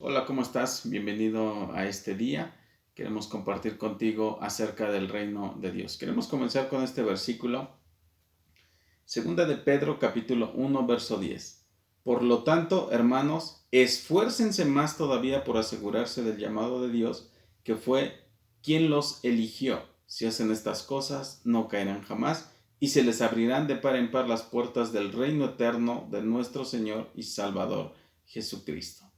Hola, ¿cómo estás? Bienvenido a este día. Queremos compartir contigo acerca del reino de Dios. Queremos comenzar con este versículo, segunda de Pedro, capítulo 1, verso 10. Por lo tanto, hermanos, esfuércense más todavía por asegurarse del llamado de Dios, que fue quien los eligió. Si hacen estas cosas, no caerán jamás, y se les abrirán de par en par las puertas del reino eterno de nuestro Señor y Salvador Jesucristo.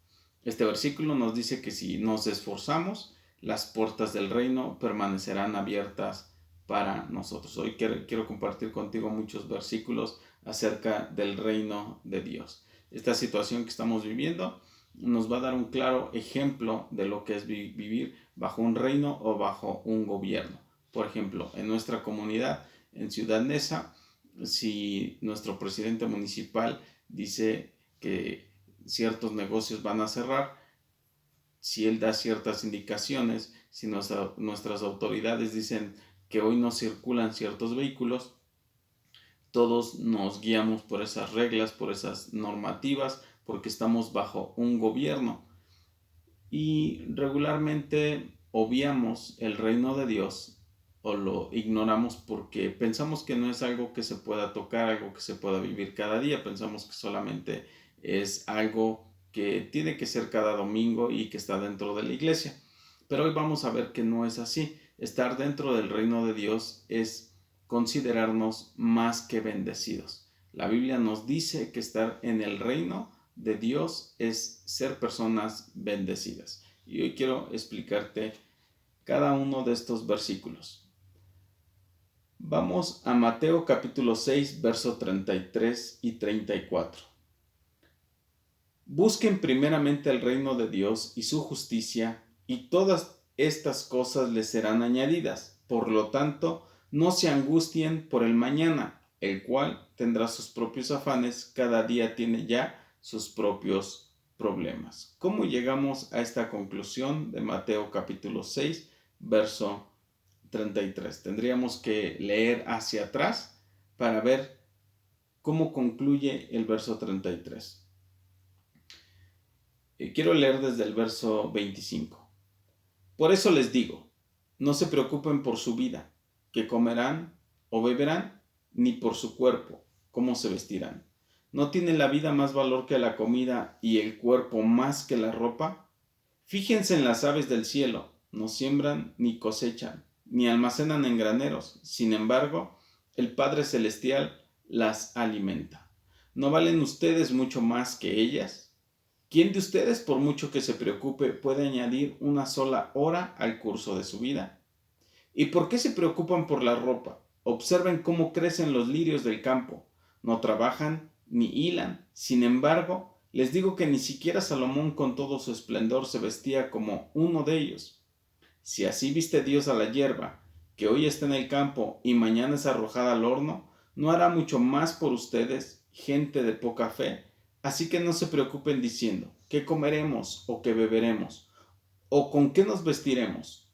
Este versículo nos dice que si nos esforzamos, las puertas del reino permanecerán abiertas para nosotros. Hoy quiero compartir contigo muchos versículos acerca del reino de Dios. Esta situación que estamos viviendo nos va a dar un claro ejemplo de lo que es vivir bajo un reino o bajo un gobierno. Por ejemplo, en nuestra comunidad, en Ciudad Neza, si nuestro presidente municipal dice que ciertos negocios van a cerrar, si él da ciertas indicaciones, si nuestras autoridades dicen que hoy no circulan ciertos vehículos, todos nos guiamos por esas reglas, por esas normativas, porque estamos bajo un gobierno. Y regularmente obviamos el reino de Dios o lo ignoramos porque pensamos que no es algo que se pueda tocar, algo que se pueda vivir cada día. Pensamos que solamente es algo que tiene que ser cada domingo y que está dentro de la iglesia. Pero hoy vamos a ver que no es así. Estar dentro del reino de Dios es considerarnos más que bendecidos. La Biblia nos dice que estar en el reino de Dios es ser personas bendecidas. Y hoy quiero explicarte cada uno de estos versículos. Vamos a Mateo capítulo 6, verso 33 y 34. Busquen primeramente el reino de Dios y su justicia, y todas estas cosas les serán añadidas. Por lo tanto, no se angustien por el mañana, el cual tendrá sus propios afanes, cada día tiene ya sus propios problemas. ¿Cómo llegamos a esta conclusión de Mateo capítulo 6, verso 33? Tendríamos que leer hacia atrás para ver cómo concluye el verso 33. Quiero leer desde el verso 25. Por eso les digo, no se preocupen por su vida, qué comerán o beberán, ni por su cuerpo, cómo se vestirán. ¿No tiene la vida más valor que la comida y el cuerpo más que la ropa? Fíjense en las aves del cielo, no siembran ni cosechan, ni almacenan en graneros. Sin embargo, el Padre Celestial las alimenta. ¿No valen ustedes mucho más que ellas? ¿Quién de ustedes, por mucho que se preocupe, puede añadir una sola hora al curso de su vida? ¿Y por qué se preocupan por la ropa? Observen cómo crecen los lirios del campo. No trabajan ni hilan. Sin embargo, les digo que ni siquiera Salomón con todo su esplendor se vestía como uno de ellos. Si así viste Dios a la hierba, que hoy está en el campo y mañana es arrojada al horno, ¿no hará mucho más por ustedes, gente de poca fe? Así que no se preocupen diciendo, ¿qué comeremos o qué beberemos? ¿O con qué nos vestiremos?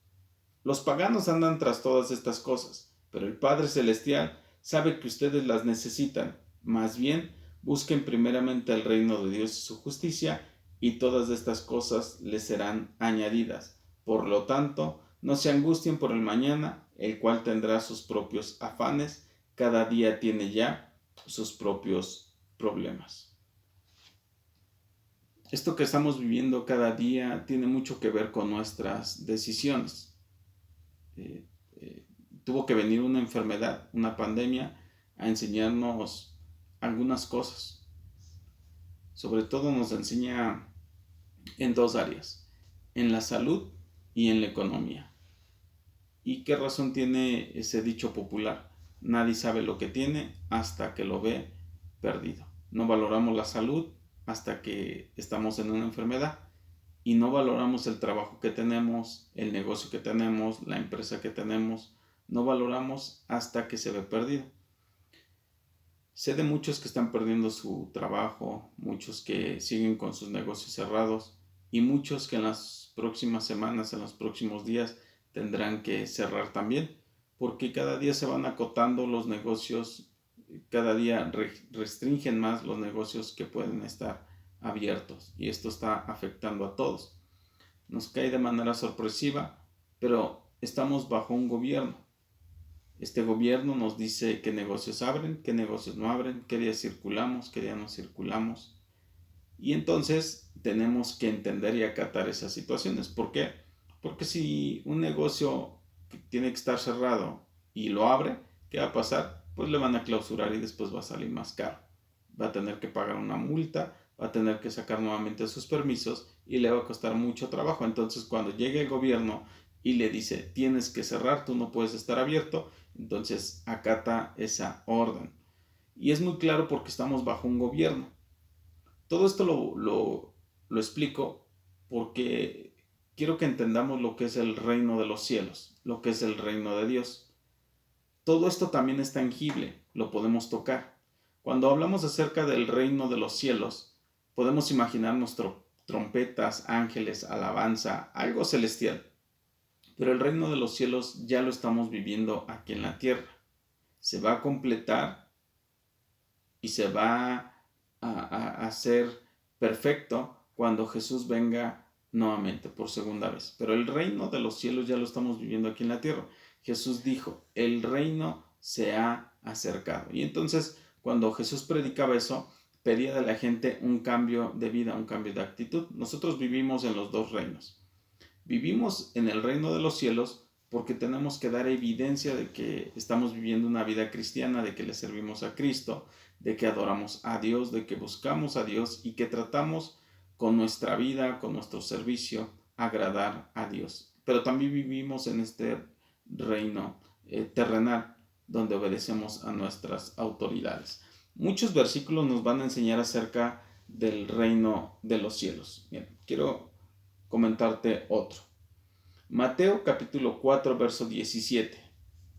Los paganos andan tras todas estas cosas, pero el Padre Celestial sabe que ustedes las necesitan. Más bien, busquen primeramente el reino de Dios y su justicia, y todas estas cosas les serán añadidas. Por lo tanto, no se angustien por el mañana, el cual tendrá sus propios afanes. Cada día tiene ya sus propios problemas. Esto que estamos viviendo cada día tiene mucho que ver con nuestras decisiones. eh, eh, Tuvo que venir una enfermedad, una pandemia, a enseñarnos algunas cosas. Sobre todo nos enseña en dos áreas, en la salud y en la economía. ¿Y qué razón tiene ese dicho popular? Nadie sabe lo que tiene hasta que lo ve perdido. No valoramos la salud hasta que estamos en una enfermedad y no valoramos el trabajo que tenemos, el negocio que tenemos, la empresa que tenemos. No valoramos hasta que se ve perdido. Sé de muchos que están perdiendo su trabajo, muchos que siguen con sus negocios cerrados y muchos que en las próximas semanas, en los próximos días tendrán que cerrar también, porque cada día se van acotando los negocios, cada día restringen más los negocios que pueden estar abiertos y esto está afectando a todos. Nos cae de manera sorpresiva, pero estamos bajo un gobierno. Este gobierno nos dice qué negocios abren, qué negocios no abren, qué días circulamos, qué días no circulamos. Y entonces tenemos que entender y acatar esas situaciones. ¿Por qué? Porque si un negocio tiene que estar cerrado y lo abre, ¿qué va a pasar? Pues le van a clausurar y después va a salir más caro. Va a tener que pagar una multa, va a tener que sacar nuevamente sus permisos y le va a costar mucho trabajo. Entonces cuando llegue el gobierno y le dice tienes que cerrar, tú no puedes estar abierto, entonces acata esa orden. Y es muy claro porque estamos bajo un gobierno. Todo esto lo explico porque quiero que entendamos lo que es el reino de los cielos, lo que es el reino de Dios. Todo esto también es tangible, lo podemos tocar. Cuando hablamos acerca del reino de los cielos, podemos imaginarnos trompetas, ángeles, alabanza, algo celestial. Pero el reino de los cielos ya lo estamos viviendo aquí en la tierra. Se va a completar y se va a hacer perfecto cuando Jesús venga nuevamente por segunda vez. Pero el reino de los cielos ya lo estamos viviendo aquí en la tierra. Jesús dijo, el reino se ha acercado. Y entonces, cuando Jesús predicaba eso, pedía de la gente un cambio de vida, un cambio de actitud. Nosotros vivimos en los dos reinos. Vivimos en el reino de los cielos porque tenemos que dar evidencia de que estamos viviendo una vida cristiana, de que le servimos a Cristo, de que adoramos a Dios, de que buscamos a Dios y que tratamos con nuestra vida, con nuestro servicio, agradar a Dios. Pero también vivimos en este reino terrenal donde obedecemos a nuestras autoridades. Muchos versículos nos van a enseñar acerca del reino de los cielos. Bien, quiero comentarte otro. Mateo capítulo 4, verso 17.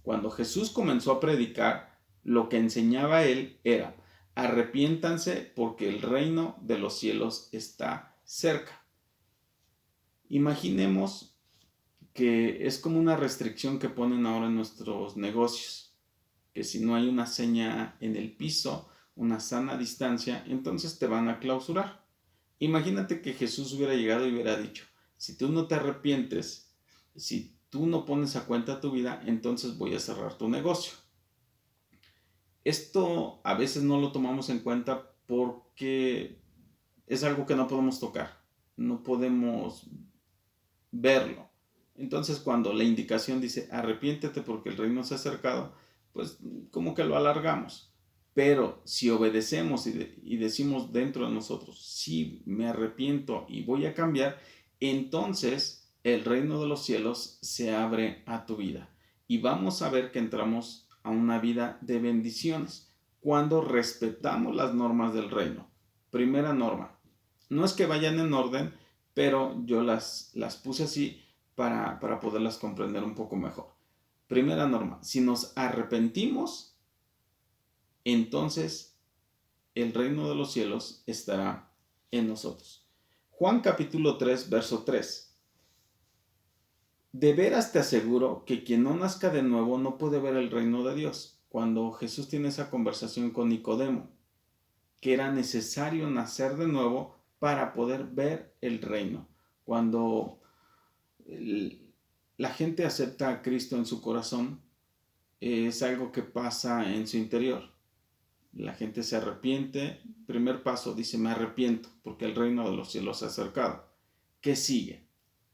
Cuando Jesús comenzó a predicar, lo que enseñaba él era, arrepiéntanse porque el reino de los cielos está cerca. Imaginemos que es como una restricción que ponen ahora en nuestros negocios, que si no hay una seña en el piso, una sana distancia, entonces te van a clausurar. Imagínate que Jesús hubiera llegado y hubiera dicho, si tú no te arrepientes, si tú no pones a cuenta tu vida, entonces voy a cerrar tu negocio. Esto a veces no lo tomamos en cuenta porque es algo que no podemos tocar, no podemos verlo. Entonces cuando la indicación dice arrepiéntete porque el reino se ha acercado, pues como que lo alargamos. Pero si obedecemos y decimos dentro de nosotros, sí, me arrepiento y voy a cambiar, entonces el reino de los cielos se abre a tu vida. Y vamos a ver que entramos a una vida de bendiciones cuando respetamos las normas del reino. Primera norma, no es que vayan en orden, pero yo las puse así para poderlas comprender un poco mejor. Primera norma, si nos arrepentimos, entonces el reino de los cielos estará en nosotros. Juan capítulo 3, verso 3. De veras te aseguro que quien no nazca de nuevo no puede ver el reino de Dios. Cuando Jesús tiene esa conversación con Nicodemo, que era necesario nacer de nuevo para poder ver el reino. Cuando la gente acepta a Cristo en su corazón, es algo que pasa en su interior. La gente se arrepiente. Primer paso, dice, me arrepiento porque el reino de los cielos se ha acercado. ¿Qué sigue?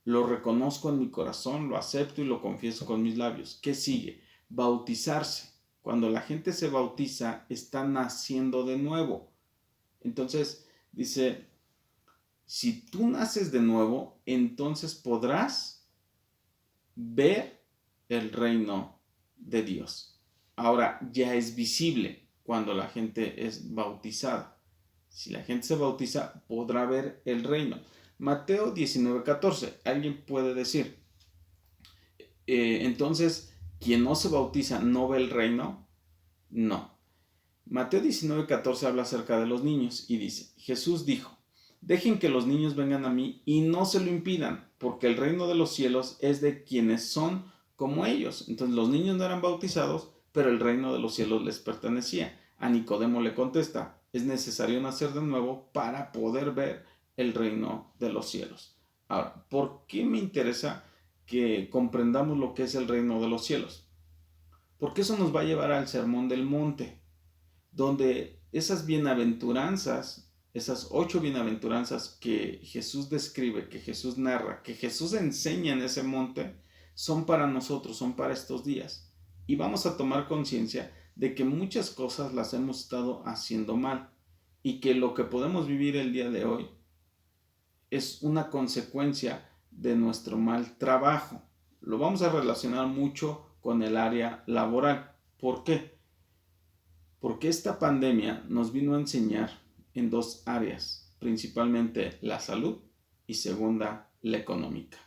Lo reconozco en mi corazón, lo acepto y lo confieso con mis labios. ¿Qué sigue? Bautizarse. Cuando la gente se bautiza, está naciendo de nuevo. Entonces, dice, si tú naces de nuevo, entonces podrás ver el reino de Dios. Ahora ya es visible cuando la gente es bautizada. Si la gente se bautiza, podrá ver el reino. Mateo 19:14. Alguien puede decir, entonces, ¿quien no se bautiza no ve el reino? No. Mateo 19:14 habla acerca de los niños y dice, Jesús dijo, dejen que los niños vengan a mí y no se lo impidan, porque el reino de los cielos es de quienes son como ellos. Entonces los niños no eran bautizados, pero el reino de los cielos les pertenecía. A Nicodemo le contesta, Es necesario nacer de nuevo para poder ver el reino de los cielos. Ahora, ¿por qué me interesa que comprendamos lo que es el reino de los cielos? Porque eso nos va a llevar al Sermón del Monte, donde esas bienaventuranzas, esas 8 bienaventuranzas que Jesús describe, que Jesús narra, que Jesús enseña en ese monte, son para nosotros, son para estos días. Y vamos a tomar conciencia de que muchas cosas las hemos estado haciendo mal y que lo que podemos vivir el día de hoy es una consecuencia de nuestro mal trabajo. Lo vamos a relacionar mucho con el área laboral. ¿Por qué? Porque esta pandemia nos vino a enseñar en 2 áreas, principalmente la salud y segunda, la económica.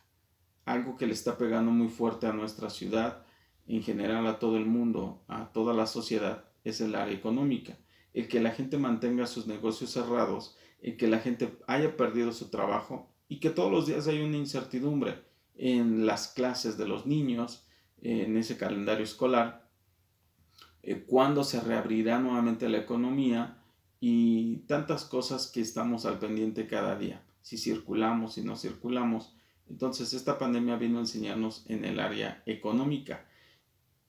Algo que le está pegando muy fuerte a nuestra ciudad, en general a todo el mundo, a toda la sociedad, es el área económica. El que la gente mantenga sus negocios cerrados, el que la gente haya perdido su trabajo y que todos los días hay una incertidumbre en las clases de los niños, en ese calendario escolar, cuándo se reabrirá nuevamente la economía y tantas cosas que estamos al pendiente cada día, si circulamos, si no circulamos. Entonces esta pandemia vino a enseñarnos en el área económica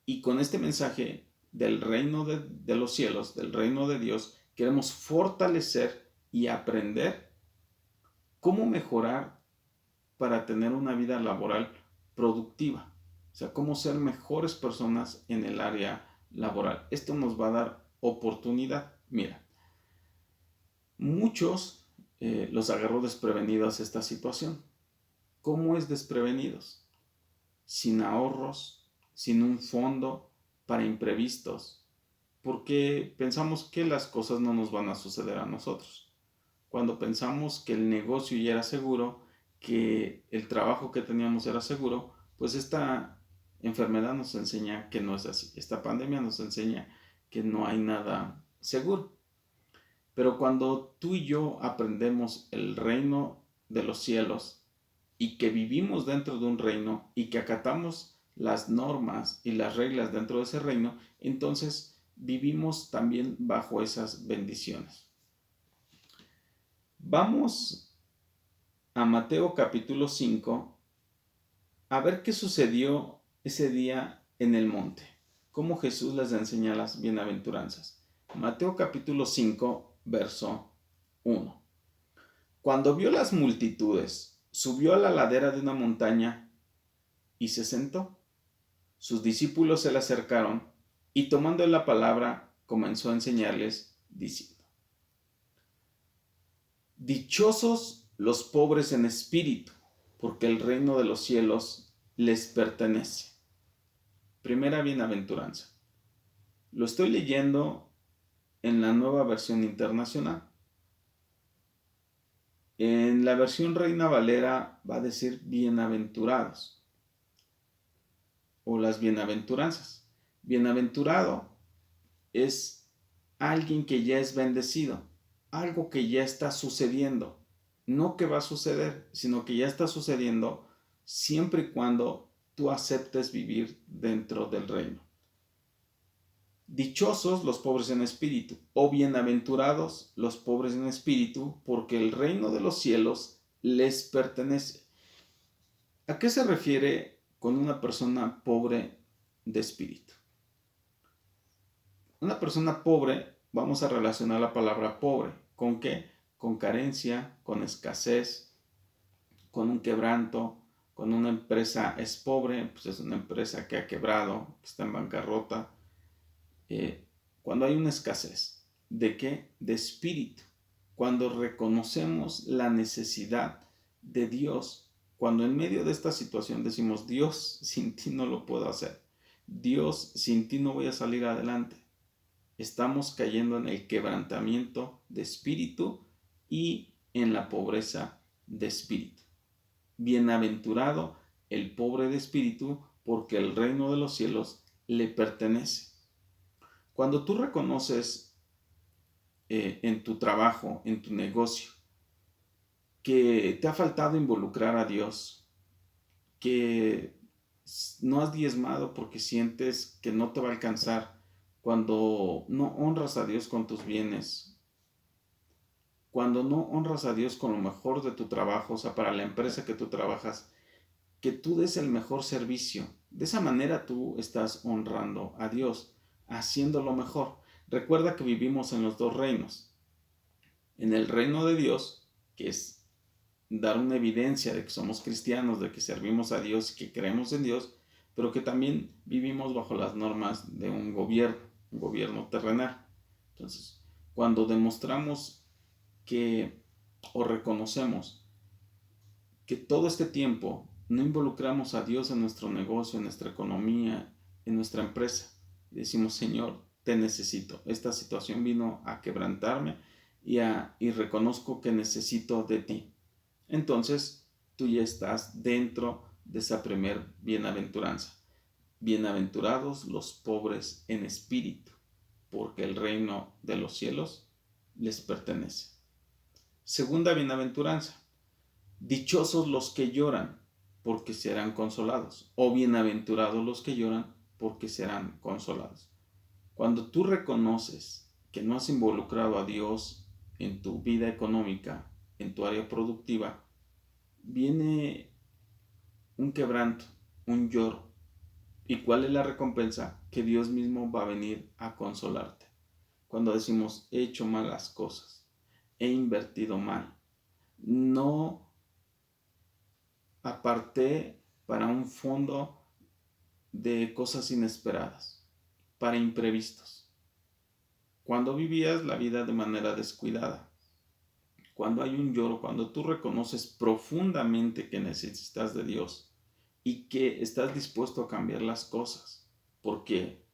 y con este mensaje del reino de los cielos, del reino de Dios, queremos fortalecer y aprender cómo mejorar para tener una vida laboral productiva. O sea, cómo ser mejores personas en el área laboral. Esto nos va a dar oportunidad. Mira, muchos los agarró desprevenidos esta situación. ¿Cómo es desprevenidos? Sin ahorros, sin un fondo para imprevistos, porque pensamos que las cosas no nos van a suceder a nosotros. Cuando pensamos que el negocio ya era seguro, que el trabajo que teníamos era seguro, pues esta enfermedad nos enseña que no es así. Esta pandemia nos enseña que no hay nada seguro. Pero cuando tú y yo aprendemos el reino de los cielos y que vivimos dentro de un reino y que acatamos las normas y las reglas dentro de ese reino, entonces vivimos también bajo esas bendiciones. Vamos a Mateo capítulo 5 a ver qué sucedió ese día en el monte, cómo Jesús les enseña las bienaventuranzas. Mateo capítulo 5, verso 1. Cuando vio las multitudes, subió a la ladera de una montaña y se sentó. Sus discípulos se le acercaron y tomando la palabra comenzó a enseñarles diciendo: Dichosos los pobres en espíritu, porque el reino de los cielos les pertenece. Primera bienaventuranza. Lo estoy leyendo en la Nueva Versión Internacional. En la versión Reina Valera va a decir bienaventurados o las bienaventuranzas. Bienaventurado es alguien que ya es bendecido, algo que ya está sucediendo, no que va a suceder, sino que ya está sucediendo siempre y cuando tú aceptes vivir dentro del reino. Dichosos los pobres en espíritu, o bienaventurados los pobres en espíritu, porque el reino de los cielos les pertenece. ¿A qué se refiere con una persona pobre de espíritu? Una persona pobre, vamos a relacionar la palabra pobre. ¿Con qué? Con carencia, con escasez, con un quebranto, con una empresa es pobre, pues es una empresa que ha quebrado, que está en bancarrota. Cuando hay una escasez, ¿de qué? De espíritu. Cuando reconocemos la necesidad de Dios, cuando en medio de esta situación decimos: Dios, sin ti no lo puedo hacer, Dios, sin ti no voy a salir adelante. Estamos cayendo en el quebrantamiento de espíritu y en la pobreza de espíritu. Bienaventurado el pobre de espíritu, porque el reino de los cielos le pertenece. Cuando tú reconoces en tu trabajo, en tu negocio, que te ha faltado involucrar a Dios, que no has diezmado porque sientes que no te va a alcanzar, cuando no honras a Dios con tus bienes, cuando no honras a Dios con lo mejor de tu trabajo, o sea, para la empresa que tú trabajas, que tú des el mejor servicio. De esa manera tú estás honrando a Dios, haciendo lo mejor. Recuerda que vivimos en los dos reinos. En el reino de Dios, que es dar una evidencia de que somos cristianos, de que servimos a Dios y que creemos en Dios, pero que también vivimos bajo las normas de un gobierno terrenal. Entonces, cuando demostramos que o reconocemos que todo este tiempo no involucramos a Dios en nuestro negocio, en nuestra economía, en nuestra empresa, y decimos, Señor, te necesito. Esta situación vino a quebrantarme y reconozco que necesito de ti. Entonces, tú ya estás dentro de esa primer bienaventuranza. Bienaventurados los pobres en espíritu, porque el reino de los cielos les pertenece. Segunda bienaventuranza. Dichosos los que lloran, porque serán consolados. O bienaventurados los que lloran, porque serán consolados. Cuando tú reconoces que no has involucrado a Dios en tu vida económica, en tu área productiva, viene un quebranto, un lloro. ¿Y cuál es la recompensa? Que Dios mismo va a venir a consolarte. Cuando decimos, he hecho malas cosas, he invertido mal, no aparté para un fondo de cosas inesperadas, para imprevistos. Cuando vivías la vida de manera descuidada, cuando hay un lloro, cuando tú reconoces profundamente que necesitas de Dios y que estás dispuesto a cambiar las cosas, porque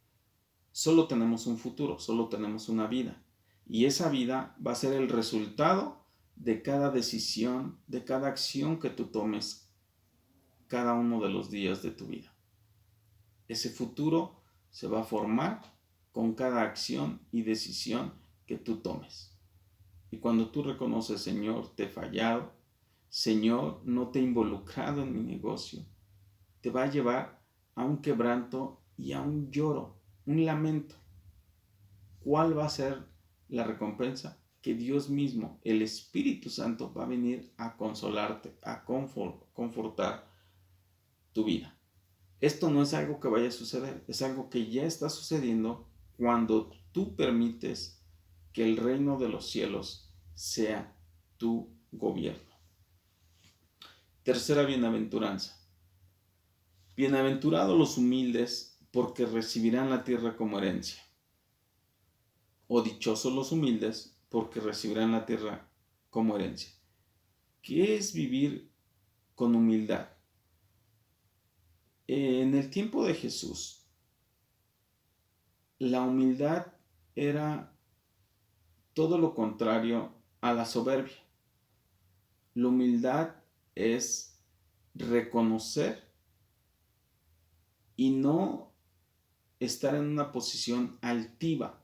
solo tenemos un futuro, solo tenemos una vida, y esa vida va a ser el resultado de cada decisión, de cada acción que tú tomes cada uno de los días de tu vida. Ese futuro se va a formar con cada acción y decisión que tú tomes. Y cuando tú reconoces, Señor, te he fallado, Señor, no te he involucrado en mi negocio, te va a llevar a un quebranto y a un lloro, un lamento. ¿Cuál va a ser la recompensa? Que Dios mismo, el Espíritu Santo, va a venir a consolarte, a confortar tu vida. Esto no es algo que vaya a suceder, es algo que ya está sucediendo cuando tú permites que el reino de los cielos sea tu gobierno. Tercera bienaventuranza. Bienaventurados los humildes, porque recibirán la tierra como herencia. O dichosos los humildes, porque recibirán la tierra como herencia. ¿Qué es vivir con humildad? En el tiempo de Jesús, la humildad era todo lo contrario a la soberbia. La humildad es reconocer y no estar en una posición altiva.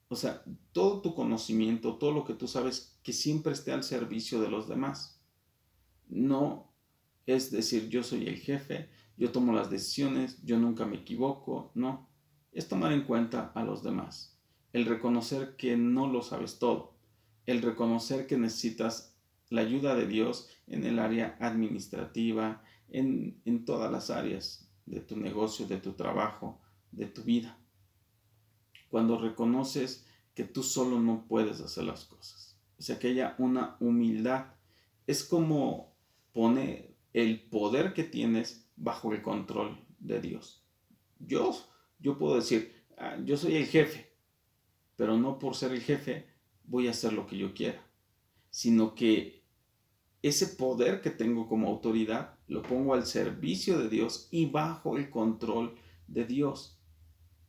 O sea, todo tu conocimiento, todo lo que tú sabes, que siempre esté al servicio de los demás. No es decir, yo soy el jefe, yo tomo las decisiones, yo nunca me equivoco. No, es tomar en cuenta a los demás. El reconocer que no lo sabes todo. El reconocer que necesitas la ayuda de Dios en el área administrativa, en todas las áreas de tu negocio, de tu trabajo, de tu vida. Cuando reconoces que tú solo no puedes hacer las cosas. O sea, que haya una humildad. Es como poner el poder que tienes bajo el control de Dios. Yo puedo decir, yo soy el jefe, pero no por ser el jefe voy a hacer lo que yo quiera, sino que ese poder que tengo como autoridad lo pongo al servicio de Dios y bajo el control de Dios.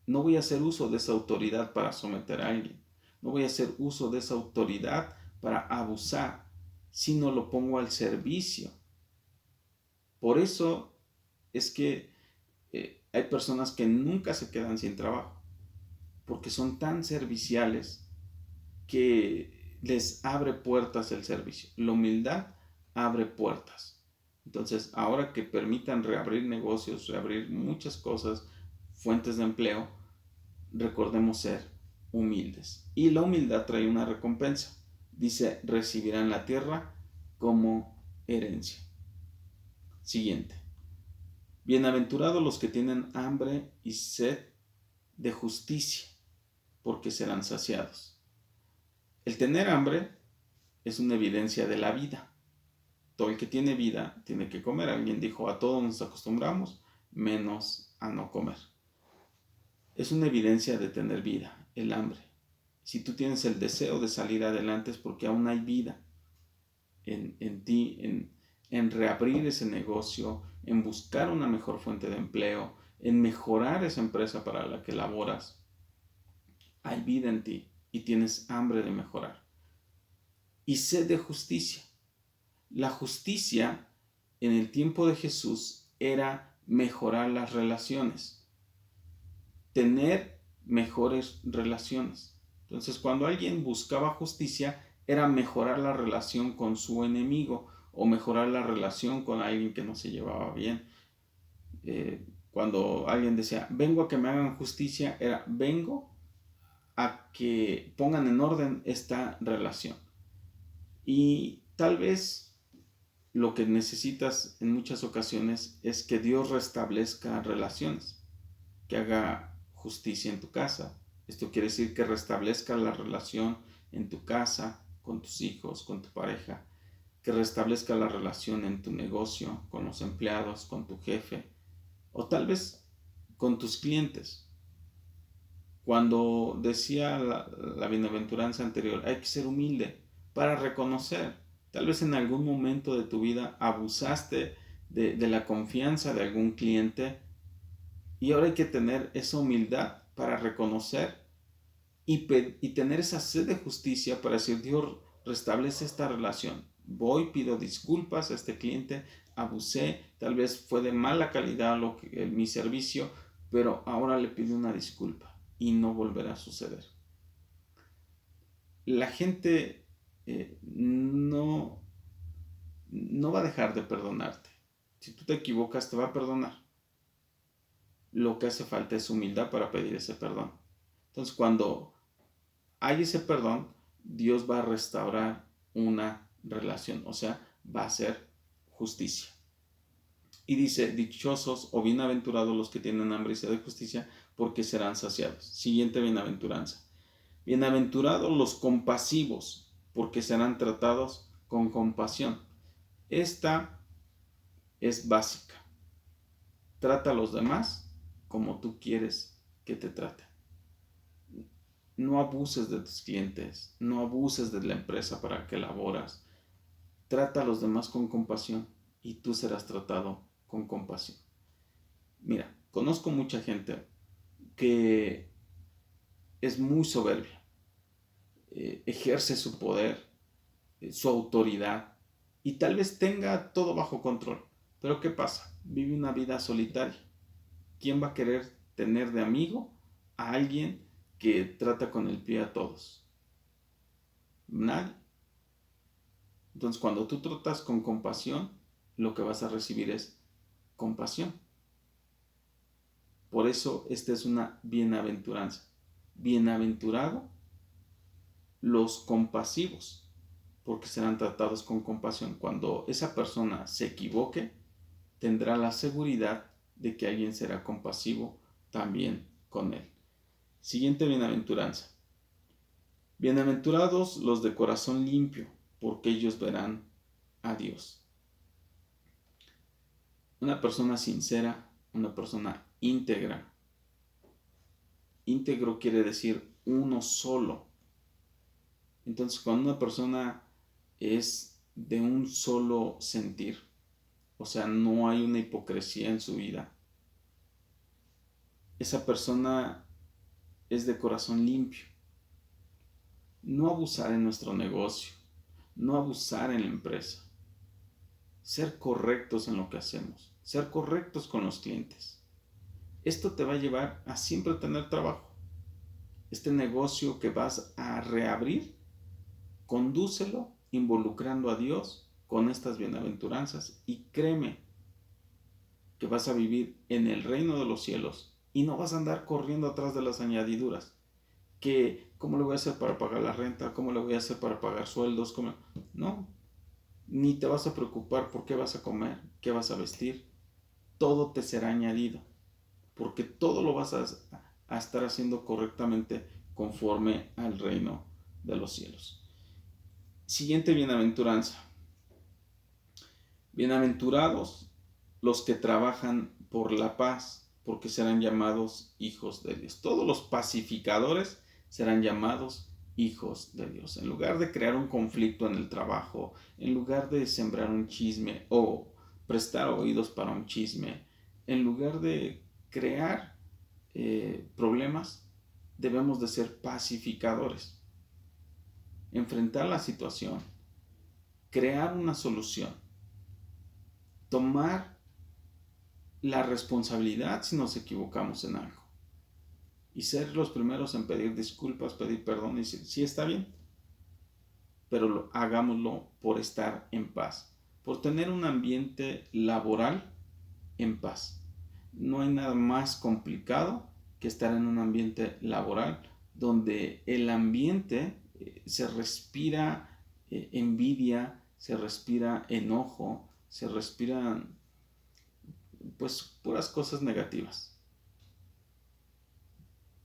No voy a hacer uso de esa autoridad para someter a alguien. No voy a hacer uso de esa autoridad para abusar, sino lo pongo al servicio. Por eso es que hay personas que nunca se quedan sin trabajo, porque son tan serviciales que les abre puertas el servicio. La humildad abre puertas. Entonces, ahora que permitan reabrir negocios, reabrir muchas cosas, fuentes de empleo, recordemos ser humildes. Y la humildad trae una recompensa. dice, recibirán la tierra como herencia. Siguiente. Bienaventurados los que tienen hambre y sed de justicia, porque serán saciados. El tener hambre es una evidencia de la vida. Todo el que tiene vida tiene que comer. Alguien dijo, a todos nos acostumbramos, menos a no comer. Es una evidencia de tener vida, el hambre. Si tú tienes el deseo de salir adelante es porque aún hay vida en ti, en reabrir ese negocio, en buscar una mejor fuente de empleo, en mejorar esa empresa para la que laboras. Hay vida en ti y tienes hambre de mejorar. Y sed de justicia. La justicia en el tiempo de Jesús era mejorar las relaciones, tener mejores relaciones. Entonces, cuando alguien buscaba justicia, era mejorar la relación con su enemigo o mejorar la relación con alguien que no se llevaba bien. Cuando alguien decía, vengo a que me hagan justicia, era, vengo a que pongan en orden esta relación. Y tal vez lo que necesitas en muchas ocasiones es que Dios restablezca relaciones, que haga justicia en tu casa. Esto quiere decir que restablezca la relación en tu casa, con tus hijos, con tu pareja, que restablezca la relación en tu negocio, con los empleados, con tu jefe, o tal vez con tus clientes. Cuando decía la bienaventuranza anterior, hay que ser humilde para reconocer. Tal vez en algún momento de tu vida abusaste de la confianza de algún cliente y ahora hay que tener esa humildad para reconocer y tener esa sed de justicia para decir, Dios, restablece esta relación. Voy, pido disculpas a este cliente, abusé, tal vez fue de mala calidad mi servicio, pero ahora le pido una disculpa y no volverá a suceder. La gente no va a dejar de perdonarte. Si tú te equivocas, te va a perdonar. Lo que hace falta es humildad para pedir ese perdón. Entonces, cuando hay ese perdón, Dios va a restaurar una relación, o sea, va a hacer justicia. Y dice, dichosos o bienaventurados los que tienen hambre y sed de justicia, porque serán saciados. Siguiente bienaventuranza. Bienaventurados los compasivos, porque serán tratados con compasión. Esta es básica. Trata a los demás como tú quieres que te traten. No abuses de tus clientes, no abuses de la empresa para que laboras. Trata a los demás con compasión y tú serás tratado con compasión. Mira, conozco mucha gente que es muy soberbia, ejerce su poder, su autoridad y tal vez tenga todo bajo control. Pero ¿qué pasa? Vive una vida solitaria. ¿Quién va a querer tener de amigo a alguien que trata con el pie a todos? Nadie. Entonces, cuando tú tratas con compasión, lo que vas a recibir es compasión. Por eso esta es una bienaventuranza. Bienaventurado los compasivos, porque serán tratados con compasión. Cuando esa persona se equivoque, tendrá la seguridad de que alguien será compasivo también con él. Siguiente bienaventuranza. Bienaventurados los de corazón limpio, porque ellos verán a Dios. Una persona sincera, una persona íntegra. Íntegro quiere decir uno solo. Entonces, cuando una persona es de un solo sentir, o sea, no hay una hipocresía en su vida, esa persona es de corazón limpio. No abusar en nuestro negocio, no abusar en la empresa. Ser correctos en lo que hacemos, ser correctos con los clientes. Esto te va a llevar a siempre tener trabajo. Este negocio que vas a reabrir, condúcelo involucrando a Dios con estas bienaventuranzas y créeme que vas a vivir en el reino de los cielos y no vas a andar corriendo atrás de las añadiduras. ¿Cómo le voy a hacer para pagar la renta? ¿Cómo le voy a hacer para pagar sueldos? No, ni te vas a preocupar por qué vas a comer, qué vas a vestir. Todo te será añadido, porque todo lo vas a estar haciendo correctamente conforme al reino de los cielos. Siguiente bienaventuranza. Bienaventurados los que trabajan por la paz, porque serán llamados hijos de Dios. Todos los pacificadores serán llamados hijos de Dios. En lugar de crear un conflicto en el trabajo, en lugar de sembrar un chisme o prestar oídos para un chisme, en lugar de crear problemas, debemos de ser pacificadores. Enfrentar la situación, crear una solución, tomar la responsabilidad si nos equivocamos en algo y ser los primeros en pedir disculpas, pedir perdón y decir, sí está bien, pero hagámoslo por estar en paz, por tener un ambiente laboral en paz. No hay nada más complicado que estar en un ambiente laboral donde el ambiente se respira envidia, se respira enojo, se respiran pues puras cosas negativas.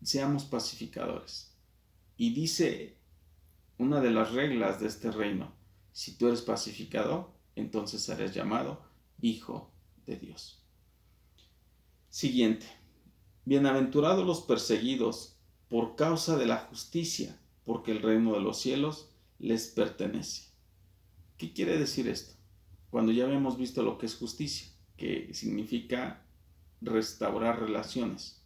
Seamos pacificadores. Y dice una de las reglas de este reino, si tú eres pacificador, entonces serás llamado hijo de Dios. Siguiente. Bienaventurados los perseguidos por causa de la justicia, porque el reino de los cielos les pertenece. ¿Qué quiere decir esto? Cuando ya habíamos visto lo que es justicia, que significa restaurar relaciones.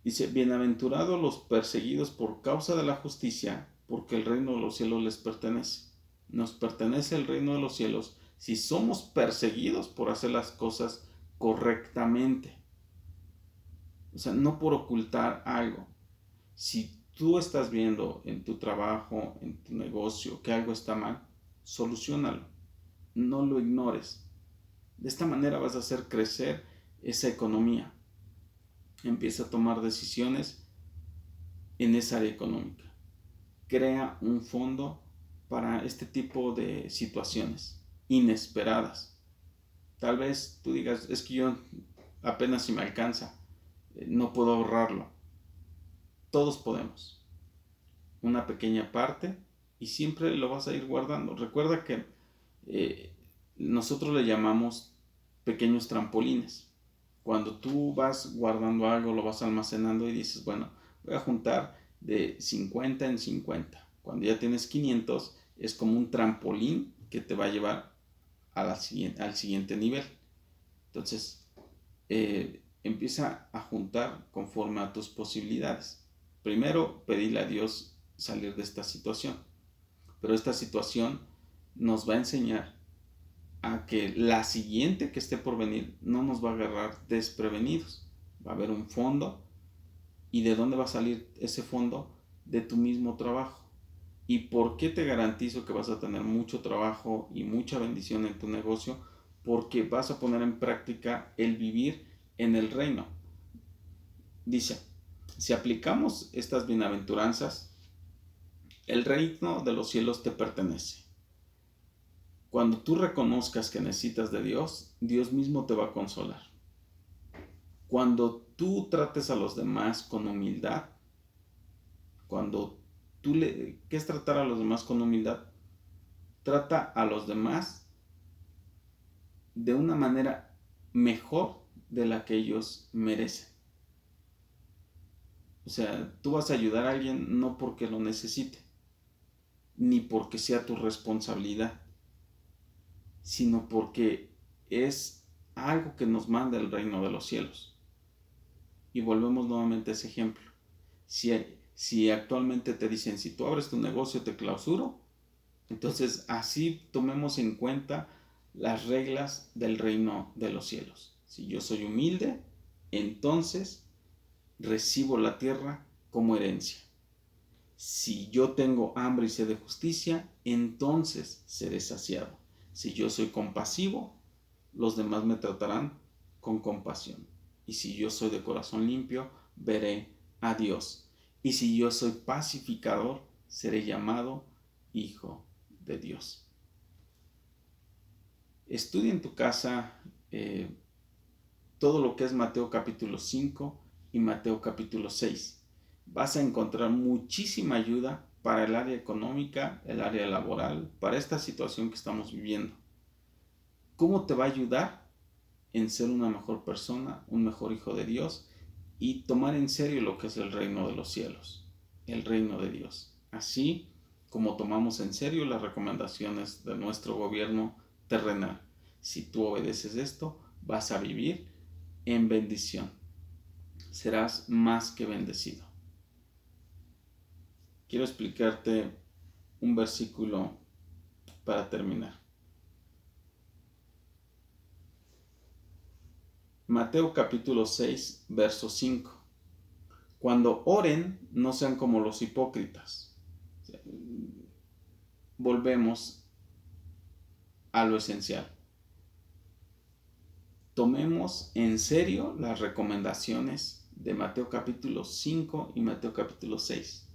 Dice, bienaventurados los perseguidos por causa de la justicia, porque el reino de los cielos les pertenece. Nos pertenece el reino de los cielos si somos perseguidos por hacer las cosas correctamente. O sea, no por ocultar algo. Si tú estás viendo en tu trabajo, en tu negocio, que algo está mal, soluciónalo. No lo ignores. De esta manera vas a hacer crecer esa economía. Empieza a tomar decisiones en esa área económica. Crea un fondo para este tipo de situaciones inesperadas. Tal vez tú digas, es que yo apenas si me alcanza, no puedo ahorrarlo. Todos podemos. Una pequeña parte y siempre lo vas a ir guardando. Recuerda que nosotros le llamamos pequeños trampolines. Cuando tú vas guardando algo, lo vas almacenando y dices, bueno, voy a juntar de 50 en 50. Cuando ya tienes 500, es como un trampolín que te va a llevar al siguiente nivel. Entonces, empieza a juntar conforme a tus posibilidades. Primero, pedirle a Dios salir de esta situación. Pero esta situación nos va a enseñar a que la siguiente que esté por venir no nos va a agarrar desprevenidos. Va a haber un fondo. ¿Y de dónde va a salir ese fondo? De tu mismo trabajo. ¿Y por qué te garantizo que vas a tener mucho trabajo y mucha bendición en tu negocio? Porque vas a poner en práctica el vivir en el reino. Dice, si aplicamos estas bienaventuranzas, el reino de los cielos te pertenece. Cuando tú reconozcas que necesitas de Dios, Dios mismo te va a consolar. Cuando tú trates a los demás con humildad, ¿qué es tratar a los demás con humildad? Trata a los demás de una manera mejor de la que ellos merecen. O sea, tú vas a ayudar a alguien no porque lo necesite, ni porque sea tu responsabilidad, sino porque es algo que nos manda el reino de los cielos. Y volvemos nuevamente a ese ejemplo. Si actualmente te dicen, si tú abres tu negocio te clausuro, entonces así tomemos en cuenta las reglas del reino de los cielos. Si yo soy humilde, entonces recibo la tierra como herencia. Si yo tengo hambre y sed de justicia, entonces seré saciado. Si yo soy compasivo, los demás me tratarán con compasión. Y si yo soy de corazón limpio, veré a Dios. Y si yo soy pacificador, seré llamado hijo de Dios. Estudia en tu casa todo lo que es Mateo capítulo 5 y Mateo capítulo 6. Vas a encontrar muchísima ayuda para el área económica, el área laboral, para esta situación que estamos viviendo. ¿Cómo te va a ayudar en ser una mejor persona, un mejor hijo de Dios y tomar en serio lo que es el reino de los cielos, el reino de Dios? Así como tomamos en serio las recomendaciones de nuestro gobierno terrenal. Si tú obedeces esto, vas a vivir en bendición. Serás más que bendecido. Quiero explicarte un versículo para terminar. Mateo capítulo 6, verso 5. Cuando oren, no sean como los hipócritas. Volvemos a lo esencial. Tomemos en serio las recomendaciones de Mateo capítulo 5 y Mateo capítulo 6.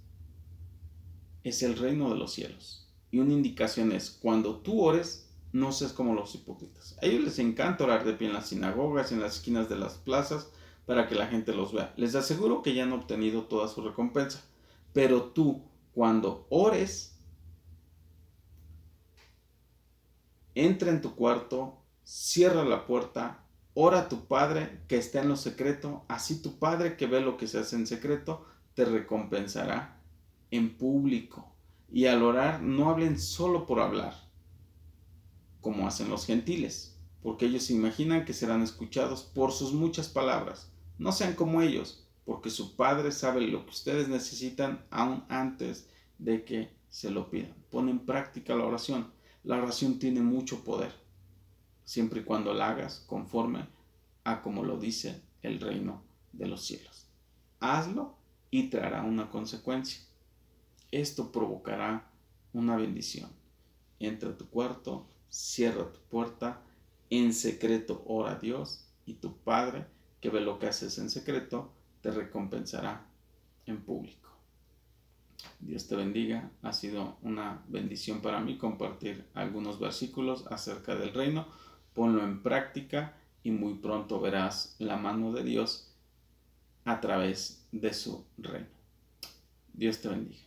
Es el reino de los cielos. Y una indicación es, cuando tú ores, no seas como los hipócritas. A ellos les encanta orar de pie en las sinagogas, en las esquinas de las plazas, para que la gente los vea. Les aseguro que ya han obtenido toda su recompensa. Pero tú, cuando ores, entra en tu cuarto, cierra la puerta, ora a tu Padre que está en lo secreto, así tu Padre que ve lo que se hace en secreto, te recompensará en público. Y al orar, no hablen solo por hablar, como hacen los gentiles, porque ellos se imaginan que serán escuchados por sus muchas palabras. No sean como ellos, porque su Padre sabe lo que ustedes necesitan aún antes de que se lo pidan. Pon en práctica la oración. La oración tiene mucho poder, siempre y cuando la hagas conforme a como lo dice el reino de los cielos. Hazlo y traerá una consecuencia. Esto provocará una bendición. Entra a tu cuarto, cierra tu puerta, en secreto ora a Dios y tu Padre, que ve lo que haces en secreto, te recompensará en público. Dios te bendiga. Ha sido una bendición para mí compartir algunos versículos acerca del reino. Ponlo en práctica y muy pronto verás la mano de Dios a través de su reino. Dios te bendiga.